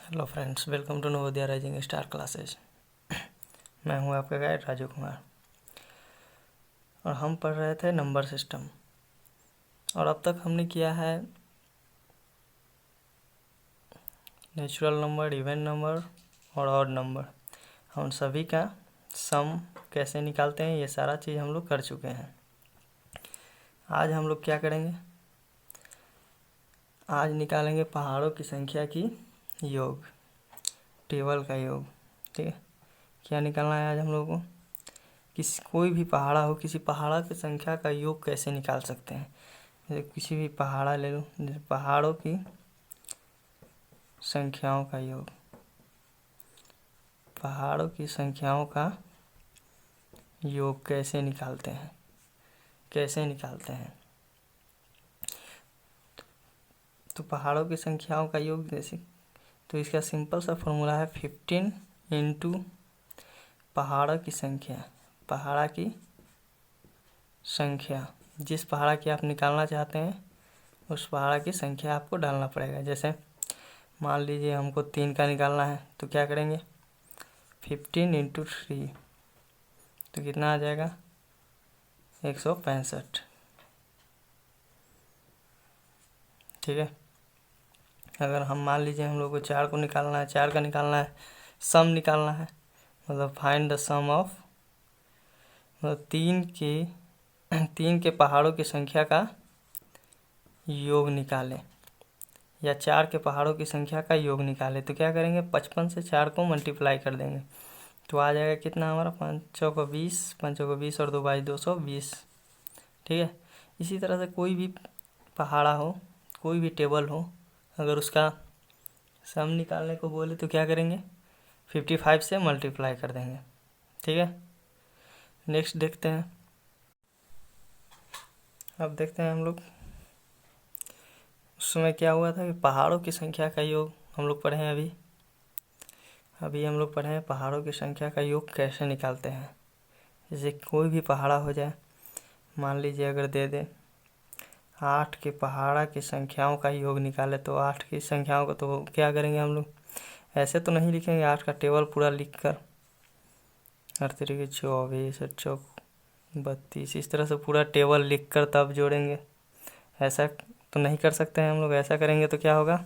Hello friends, welcome to Navodaya rising star classes. मैं हूं आपका गाइड राजू कुमार और हम पढ़ रहे थे नंबर सिस्टम। और अब तक हमने किया है नेचुरल नंबर, इवन नंबर और ऑड नंबर। हम सभी का सम कैसे निकालते हैं ये सारा चीज़ हम लोग कर चुके हैं। आज हम लोग क्या करेंगे, आज निकालेंगे पहाड़ों की संख्या की योग, टेबल का योग। ठीक है, क्या निकालना है आज हम लोगों को, कोई भी पहाड़ा हो, किसी पहाड़ा की संख्या का योग कैसे निकाल सकते हैं। जैसे किसी भी पहाड़ा ले लो, जैसे पहाड़ों की संख्याओं का योग, पहाड़ों की संख्याओं का योग कैसे निकालते हैं, तो पहाड़ों की संख्याओं का योग जैसे, तो इसका सिंपल सा फॉर्मूला है 15 इंटू पहाड़ा की संख्या, जिस पहाड़ा की आप निकालना चाहते हैं उस पहाड़ा की संख्या आपको डालना पड़ेगा। जैसे मान लीजिए हमको 3 का निकालना है, तो क्या करेंगे, 15 इंटू 3, तो कितना आ जाएगा 165। ठीक है, अगर हम मान लीजिए हम लोग को 4 को निकालना है, 4 का निकालना है, सम निकालना है, मतलब फाइंड द सम ऑफ, मतलब 3 के पहाड़ों की संख्या का योग निकालें या 4 के पहाड़ों की संख्या का योग निकालें, तो क्या करेंगे, 55 से 4 को मल्टीप्लाई कर देंगे, तो आ जाएगा कितना हमारा 5 चौको 20 और 2 बाई 220। ठीक है, इसी तरह से कोई भी पहाड़ा हो, कोई भी टेबल हो, अगर उसका सम निकालने को बोले तो क्या करेंगे, 55 से मल्टीप्लाई कर देंगे। ठीक है, नेक्स्ट देखते हैं। अब देखते हैं हम लोग उस समय क्या हुआ था कि पहाड़ों की संख्या का योग हम लोग पढ़े हैं। अभी हम लोग पढ़े हैं पहाड़ों की संख्या का योग कैसे निकालते हैं। जैसे कोई भी पहाड़ा हो जाए, मान लीजिए अगर दे दे 8 के पहाड़ा की संख्याओं का योग निकाले, तो 8 की संख्याओं को तो क्या करेंगे हम लोग, ऐसे तो नहीं लिखेंगे 8 का टेबल पूरा लिख कर, 8 तरीके 24, 8 चौक 32, इस तरह से पूरा टेबल लिख कर तब जोड़ेंगे। ऐसा तो नहीं कर सकते हैं हम लोग, ऐसा करेंगे तो क्या होगा,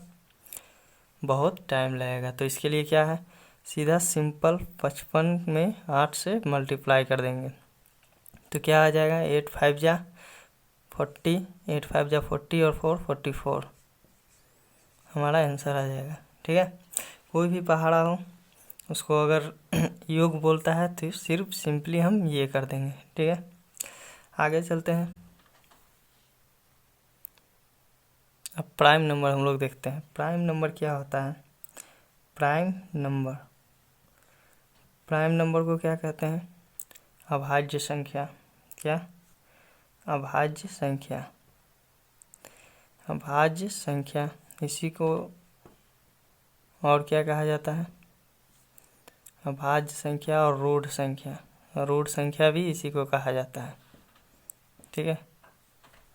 बहुत टाइम लगेगा। तो इसके लिए क्या है, सीधा सिंपल 55 में 8 से मल्टीप्लाई कर देंगे, तो क्या आ जाएगा 8 5 जा 40, 8 5 जा 40 और 4 44, हमारा आंसर आ जाएगा। ठीक है, कोई भी पहाड़ा हो उसको अगर योग बोलता है तो सिर्फ सिंपली हम ये कर देंगे। ठीक है, आगे चलते हैं। अब प्राइम नंबर हम लोग देखते हैं। प्राइम नंबर क्या होता है, प्राइम नंबर को क्या कहते हैं, अभाज्य संख्या। क्या, अभाज्य संख्या, इसी को और क्या कहा जाता है, अभाज्य संख्या और रूढ़ संख्या भी इसी को कहा जाता है। ठीक है,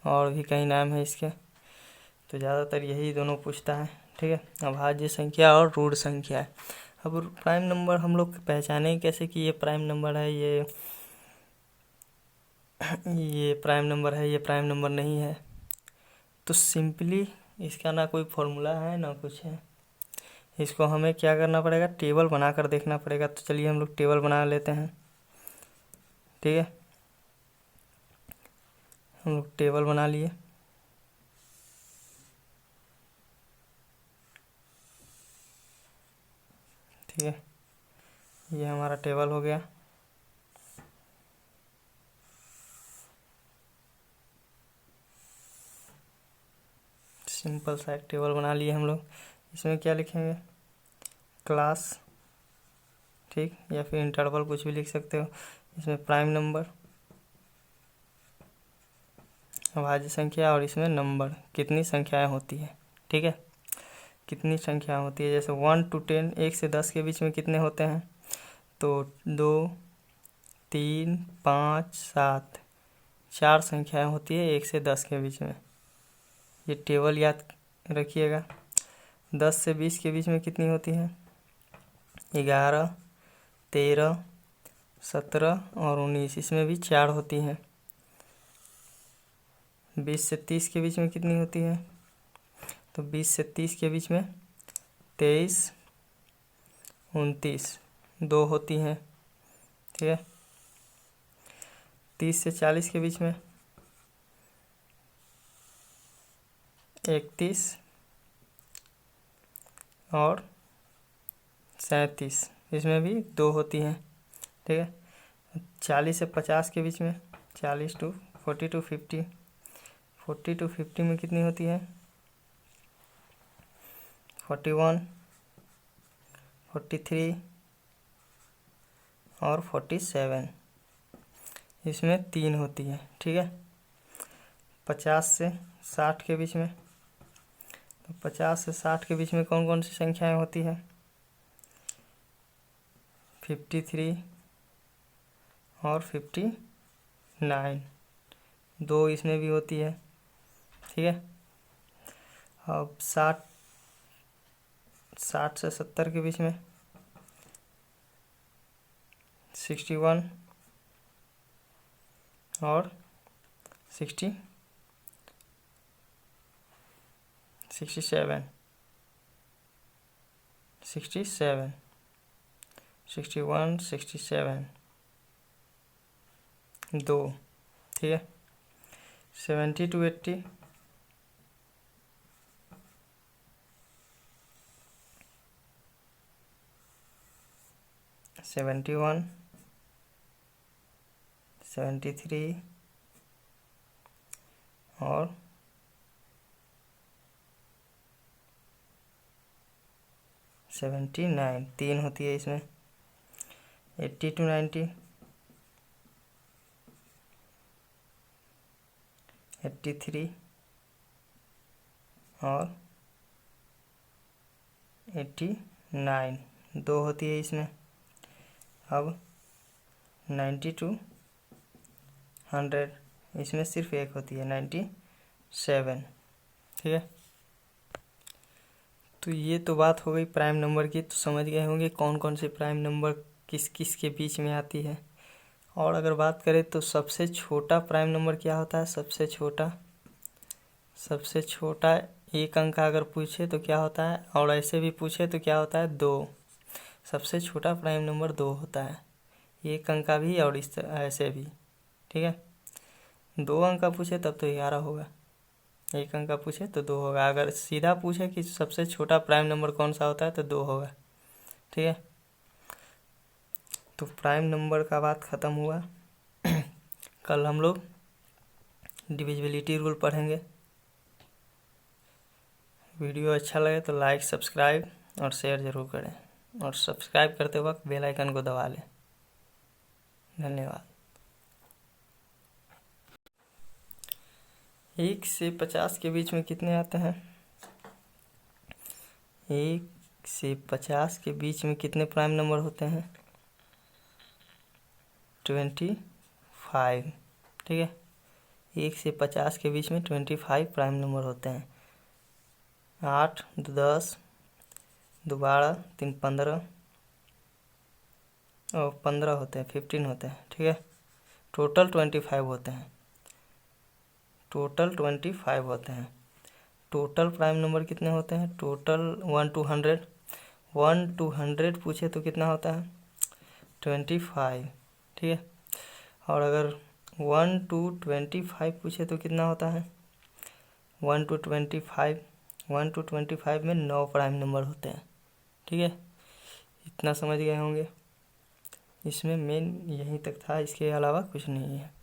और भी कई नाम है इसके, तो ज़्यादातर यही दोनों पूछता है। ठीक है, अभाज्य संख्या और रूढ़ संख्या है। अब प्राइम नंबर हम लोग पहचाने कैसे कि ये प्राइम नंबर है, ये प्राइम नंबर है, ये प्राइम नंबर नहीं है, तो सिंपली इसका ना कोई फॉर्मूला है ना कुछ है, इसको हमें क्या करना पड़ेगा, टेबल बनाकर देखना पड़ेगा। तो चलिए हम लोग टेबल बना लेते हैं। ठीक है, हम लोग टेबल बना लिए। ठीक है, ये हमारा टेबल हो गया। सिंपल सा एक टेबल बना लिए हम लोग। इसमें क्या लिखेंगे, क्लास, ठीक, या फिर इंटरवल कुछ भी लिख सकते हो। इसमें प्राइम नंबर, अभाज्य संख्या, और इसमें नंबर, कितनी संख्याएं होती है। ठीक है, कितनी संख्या होती है, जैसे 1 to 10, 1 से 10 के बीच में कितने होते हैं, तो 2 3 5 7, 4 संख्याएं होती है 1 से 10 के बीच में। ये टेबल याद रखिएगा। 10 से 20 के बीच में कितनी होती है? 11, 13, 17 और 19। इसमें भी 4 होती हैं। 20 से 30 के बीच में कितनी होती है? तो 20 से 30 के बीच में 23, 29, 2 होती हैं। ठीक है। 30 से 40 के बीच में 31 और 37, इसमें भी 2 होती हैं। ठीक है। 40 से 50 के बीच में 40 टू 40 टू 50, 40 टू 50 में कितनी होती है? 41, 43 और 47, इसमें 3 होती है। ठीक है। 50 से 60 के बीच में, तो 50 से 60 के बीच में कौन कौन सी संख्याएं होती है? 53 और 59, 2 इसमें भी होती है। ठीक है। अब 60 से 70 के बीच में 61 और 67, 61, 67, 2। ठीक है। 70 टू 80, 71, 73 और 79, 3 होती है इसमें। 80 टू 90, 83 और 89, 2 होती है इसमें। अब 90 टू 100, इसमें सिर्फ 1 होती है, 97। ठीक है। तो ये तो बात हो गई प्राइम नंबर की। तो समझ गए होंगे कौन कौन से प्राइम नंबर किस किस के बीच में आती है। और अगर बात करें तो सबसे छोटा प्राइम नंबर क्या होता है? सबसे छोटा 1 अंक का अगर पूछे तो क्या होता है, और ऐसे भी पूछे तो क्या होता है? 2। सबसे छोटा प्राइम नंबर 2 होता है, 1 अंक का भी और इस ऐसे भी। ठीक है। 2 अंक का पूछे तब तो 11 होगा, 1 अंक का पूछे तो 2 होगा। अगर सीधा पूछे कि सबसे छोटा प्राइम नंबर कौन सा होता है तो 2 होगा। ठीक है। तो प्राइम नंबर का बात ख़त्म हुआ। कल हम लोग डिविजिबिलिटी रूल पढ़ेंगे। वीडियो अच्छा लगे तो लाइक, सब्सक्राइब और शेयर ज़रूर करें, और सब्सक्राइब करते वक्त बेल आइकन को दबा लें। धन्यवाद। 1 से 50 के बीच में कितने आते हैं? 1 से 50 के बीच में कितने प्राइम नंबर होते हैं? 25। ठीक है। 1 से 50 के बीच में 25 प्राइम नंबर होते हैं। 8, 10, 2, 12, 3, 15 और 15 होते हैं, 15 होते हैं। ठीक है। टोटल 25 होते हैं। टोटल प्राइम नंबर कितने होते हैं? टोटल 1 to 100, 1 to 100 पूछे तो कितना होता है? 25। ठीक है। और अगर 1 to 25 पूछे तो कितना होता है? 1 to 25, 1 to 25 में 9 प्राइम नंबर होते हैं। ठीक है। इतना समझ गए होंगे। इसमें मेन यहीं तक था, इसके अलावा कुछ नहीं है।